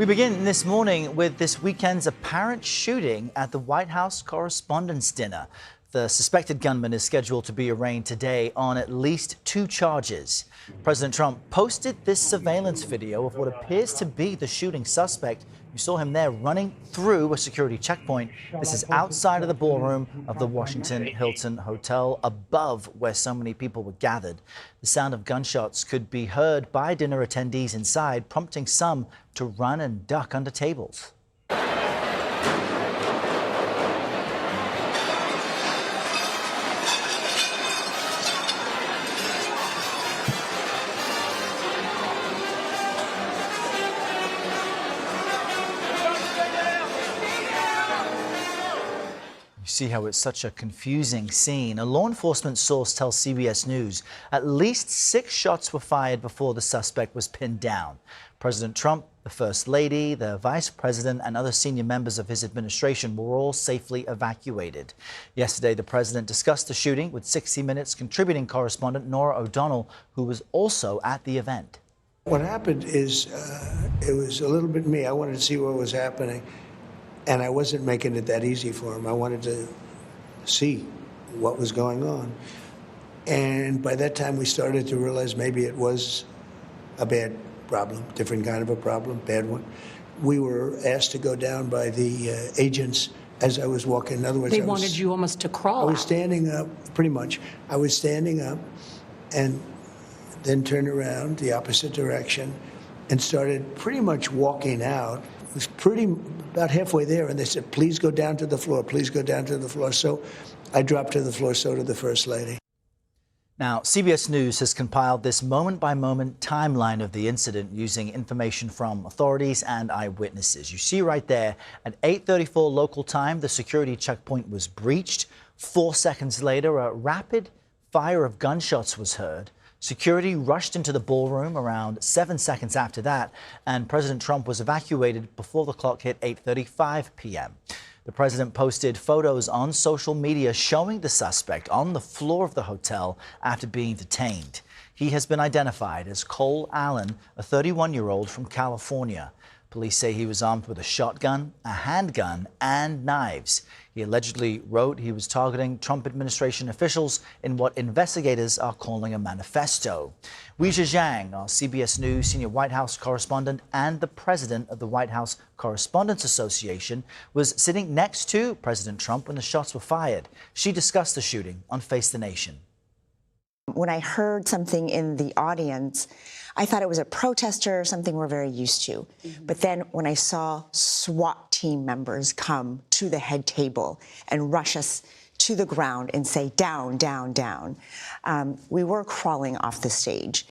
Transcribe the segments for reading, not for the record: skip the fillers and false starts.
We begin this morning with this weekend's apparent shooting at the White House Correspondents Dinner. The suspected gunman is scheduled to be arraigned today on at least 2 charges. President Trump posted this surveillance video of what appears to be the shooting suspect. You saw him there running through a security checkpoint. This is outside of the ballroom of the Washington Hilton Hotel, above where so many people were gathered. The sound of gunshots could be heard by dinner attendees inside, prompting some to run and duck under tables. See how it's such a confusing scene. A law enforcement source tells CBS News at least 6 shots were fired before the suspect was pinned down. President Trump, the First Lady, the Vice President, and other senior members of his administration were all safely evacuated. Yesterday, the president discussed the shooting with 60 Minutes contributing correspondent Norah O'Donnell, who was also at the event. What happened is it was a little bit me. I wanted to see what was happening. And I wasn't making it that easy for him. I wanted to see what was going on. And by that time, we started to realize maybe it was a bad problem, different kind of a problem, bad one. We were asked to go down by the agents as I was walking. In other words, they wanted you almost to crawl. I was standing up, pretty much. I was standing up and then turned around the opposite direction and started pretty much walking out. It was about halfway there, and they said, please go down to the floor, please go down to the floor. So I dropped to the floor, so did the First Lady. Now, CBS News has compiled this moment-by-moment timeline of the incident using information from authorities and eyewitnesses. You see right there, at 8:34 local time, the security checkpoint was breached. 4 seconds later, a rapid fire of gunshots was heard. Security rushed into the ballroom around 7 seconds after that, and President Trump was evacuated before the clock hit 8:35 p.m. The president posted photos on social media showing the suspect on the floor of the hotel after being detained. He has been identified as Cole Allen, a 31-year-old from California. Police say he was armed with a shotgun, a handgun, and knives. He allegedly wrote he was targeting Trump administration officials in what investigators are calling a manifesto. Weijia Zhang, our CBS News senior White House correspondent and the president of the White House Correspondents Association, was sitting next to President Trump when the shots were fired. She discussed the shooting on Face the Nation. When I heard something in the audience, I thought it was a protester, something we're very used to. But then when I saw SWAT team members come to the head table and rush us to the ground and say, down, down, down, we were crawling off the stage.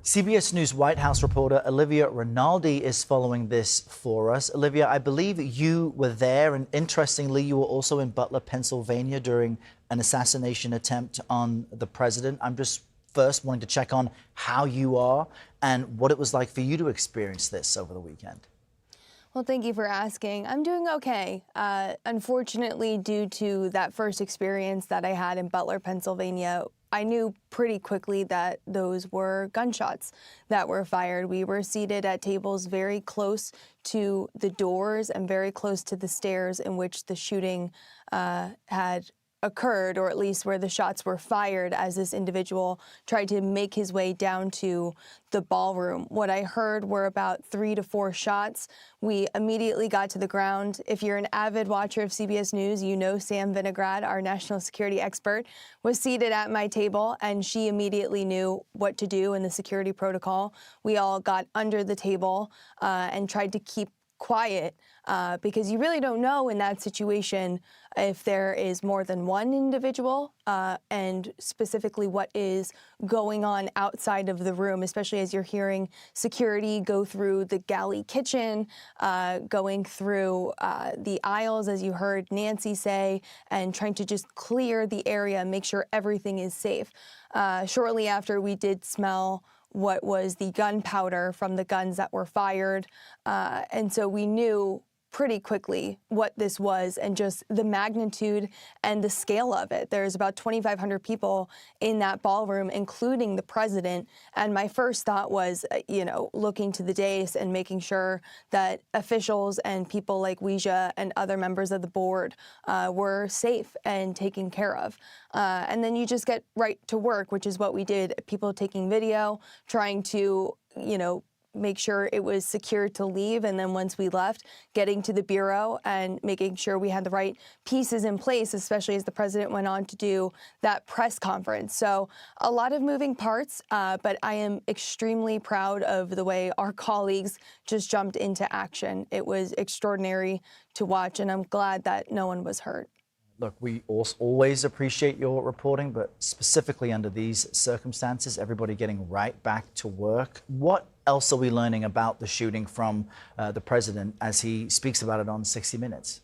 CBS News White House reporter Olivia Rinaldi is following this for us. Olivia, I believe you were there, and interestingly, you were also in Butler, Pennsylvania during an assassination attempt on the president. I'm just first wanting to check on how you are and what it was like for you to experience this over the weekend. Well, thank you for asking. I'm doing okay. Unfortunately, due to that first experience that I had in Butler, Pennsylvania, I knew pretty quickly that those were gunshots that were fired. We were seated at tables very close to the doors and very close to the stairs in which the shooting had occurred, or at least where the shots were fired as this individual tried to make his way down to the ballroom. What I heard were about 3 to 4 shots. We immediately got to the ground. If you're an avid watcher of CBS News, you know Sam Vinograd, our national security expert, was seated at my table, and she immediately knew what to do in the security protocol. We all got under the table and tried to keep quiet because you really don't know in that situation if there is more than one individual and specifically what is going on outside of the room, especially as you're hearing security go through the galley kitchen, going through the aisles, as you heard Nancy say, and trying to just clear the area, make sure everything is safe. Shortly after, we did smell what was the gunpowder from the guns that were fired. And so we knew pretty quickly what this was and just the magnitude and the scale of it. There's about 2,500 people in that ballroom, including the president. And my first thought was, looking to the dais and making sure that officials and people like Ouija and other members of the board were safe and taken care of. And then you just get right to work, which is what we did. People taking video, trying to, make sure it was secure to leave. And then once we left, getting to the bureau and making sure we had the right pieces in place, especially as the president went on to do that press conference. So a lot of moving parts, but I am extremely proud of the way our colleagues just jumped into action. It was extraordinary to watch, and I'm glad that no one was hurt. Look, we always appreciate your reporting, but specifically under these circumstances, everybody getting right back to work. What else are we learning about the shooting from the president as he speaks about it on 60 Minutes?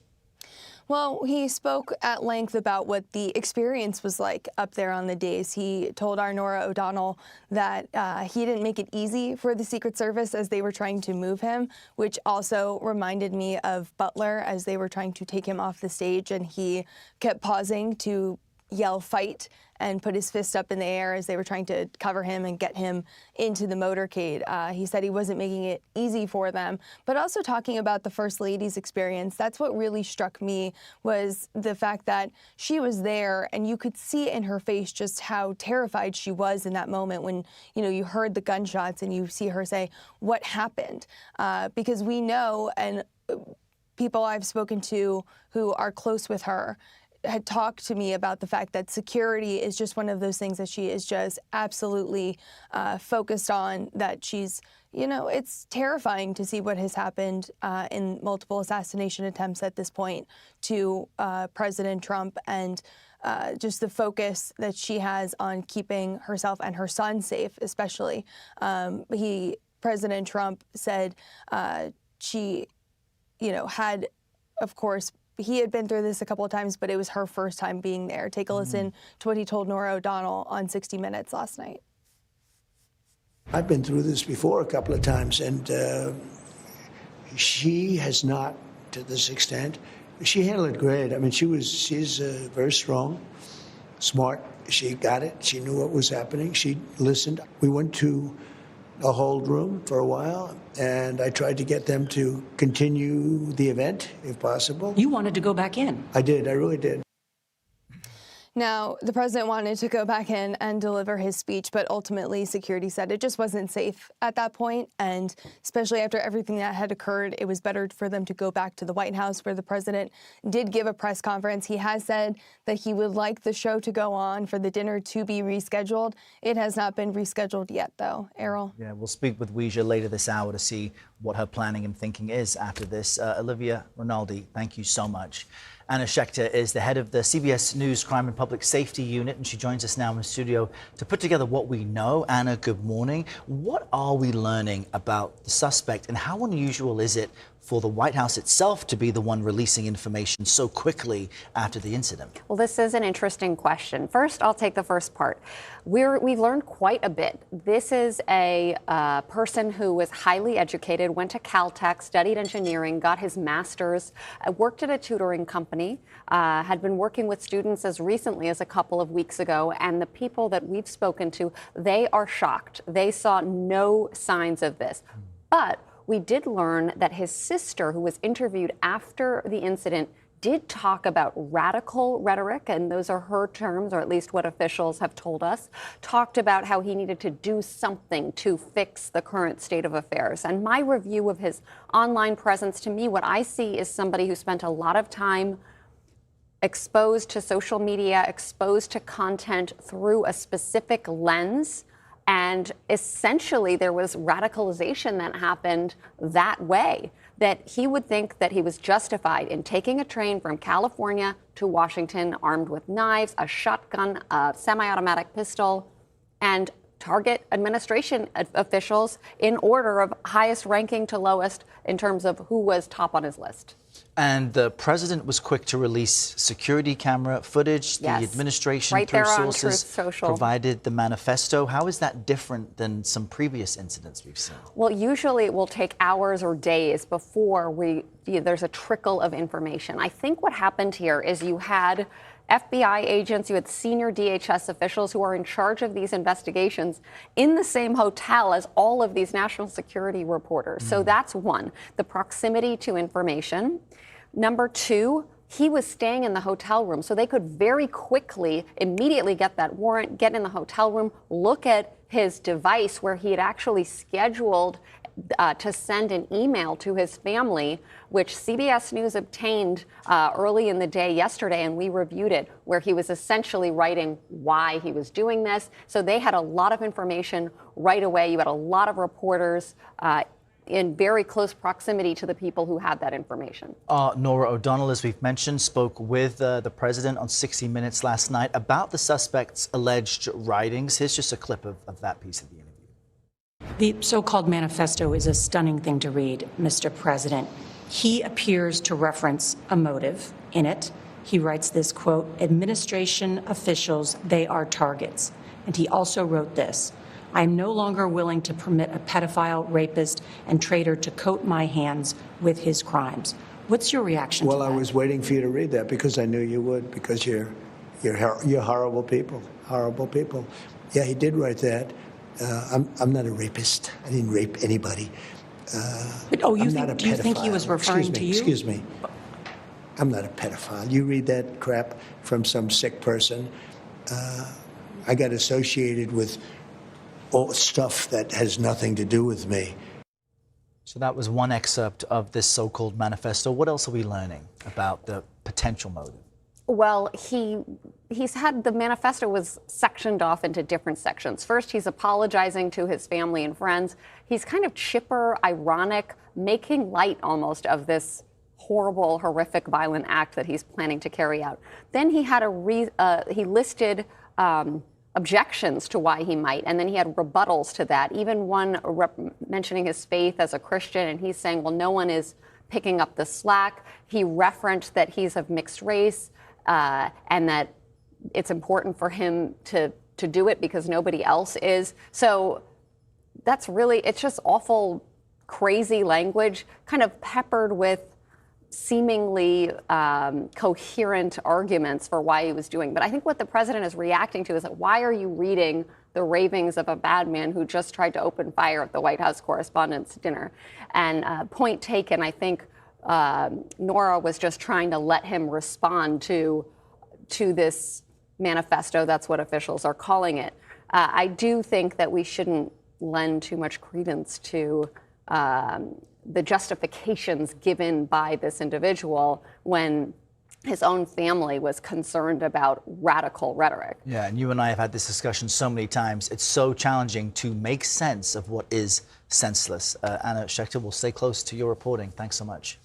Well, he spoke at length about what the experience was like up there on the dais. He told our Norah O'Donnell that he didn't make it easy for the Secret Service as they were trying to move him, which also reminded me of Butler as they were trying to take him off the stage, and he kept pausing to yell "fight" and put his fist up in the air as they were trying to cover him and get him into the motorcade. He said he wasn't making it easy for them, but also talking about the First Lady's experience. That's what really struck me, was the fact that she was there and you could see in her face just how terrified she was in that moment when, you heard the gunshots and you see her say, "What happened?" Because we know, and people I've spoken to who are close with her had talked to me about the fact that security is just one of those things that she is just absolutely focused on, that she's, it's terrifying to see what has happened in multiple assassination attempts at this point to President Trump, and just the focus that she has on keeping herself and her son safe, especially. President Trump said she, had, of course, he had been through this a couple of times, but it was her first time being there. Take a listen to what he told Norah O'Donnell on 60 Minutes last night. I've been through this before a couple of times, and she has not to this extent. She handled it great. I mean, she's very strong, smart. She got it. She knew what was happening. She listened. We went to a hold room for a while, and I tried to get them to continue the event, if possible. You wanted to go back in. I did. I really did. Now, the president wanted to go back in and deliver his speech, but ultimately security said it just wasn't safe at that point. And especially after everything that had occurred, it was better for them to go back to the White House, where the president did give a press conference. He has said that he would like the show to go on, for the dinner to be rescheduled. It has not been rescheduled yet, though. Errol? Yeah, we'll speak with Ouija later this hour to see what her planning and thinking is after this. Olivia, Rinaldi, thank you so much. Anna Schecter is the head of the CBS News Crime and Public Safety Unit, and she joins us now in the studio to put together what we know. Anna, good morning. What are we learning about the suspect, and how unusual is it for the White House itself to be the one releasing information so quickly after the incident? Well, this is an interesting question. First, I'll take the first part. We've learned quite a bit. This is a person who was highly educated, went to Caltech, studied engineering, got his master's, worked at a tutoring company, had been working with students as recently as a couple of weeks ago, and the people that we've spoken to, they are shocked. They saw no signs of this. But we did learn that his sister, who was interviewed after the incident, did talk about radical rhetoric, and those are her terms, or at least what officials have told us, talked about how he needed to do something to fix the current state of affairs. And my review of his online presence, to me, what I see is somebody who spent a lot of time exposed to social media, exposed to content through a specific lens. And essentially, there was radicalization that happened that way, that he would think that he was justified in taking a train from California to Washington armed with knives, a shotgun, a semi-automatic pistol, and target administration officials in order of highest ranking to lowest in terms of who was top on his list. And the president was quick to release security camera footage. The Yes. administration, Right through there on sources, Truth Social. provided the manifesto. How is that different than some previous incidents we've seen? Well, usually it will take hours or days before there's a trickle of information. I think what happened here is you had FBI agents, you had senior DHS officials who are in charge of these investigations in the same hotel as all of these national security reporters. So that's one, the proximity to information. Number two, he was staying in the hotel room, so they could very quickly, immediately get that warrant, get in the hotel room, look at his device where he had actually scheduled to send an email to his family, which CBS News obtained early in the day yesterday, and we reviewed it, where he was essentially writing why he was doing this. So they had a lot of information right away. You had a lot of reporters in very close proximity to the people who had that information. Norah O'Donnell, as we've mentioned, spoke with the president on 60 Minutes last night about the suspect's alleged writings. Here's just a clip of that piece of the interview. The so-called manifesto is a stunning thing to read, Mr. President. He appears to reference a motive in it. He writes this, quote, administration officials, they are targets. And he also wrote this, I am no longer willing to permit a pedophile, rapist, and traitor to coat my hands with his crimes. What's your reaction to that? Well, I was waiting for you to read that because I knew you would, because you're horrible people, horrible people. Yeah, he did write that. I'm not a rapist. I didn't rape anybody. But, do you think he was referring to you? Excuse me. I'm not a pedophile. You read that crap from some sick person. I got associated with all stuff that has nothing to do with me. So that was one excerpt of this so-called manifesto. What else are we learning about the potential motive? Well, he's had the manifesto was sectioned off into different sections. First, he's apologizing to his family and friends. He's kind of chipper, ironic, making light almost of this horrible, horrific, violent act that he's planning to carry out. Then he had he listed objections to why he might, and then he had rebuttals to that. Even one mentioning his faith as a Christian, and he's saying, well, no one is picking up the slack. He referenced that he's of mixed race. And that it's important for him to do it because nobody else is. So that's really, it's just awful, crazy language, kind of peppered with seemingly coherent arguments for why he was doing. But I think what the president is reacting to is that why are you reading the ravings of a bad man who just tried to open fire at the White House Correspondents Dinner? And point taken, I think Norah was just trying to let him respond to this manifesto. That's what officials are calling it. I do think that we shouldn't lend too much credence to the justifications given by this individual when his own family was concerned about radical rhetoric. Yeah, and you and I have had this discussion so many times. It's so challenging to make sense of what is senseless. Anna Schecter, will stay close to your reporting. Thanks so much.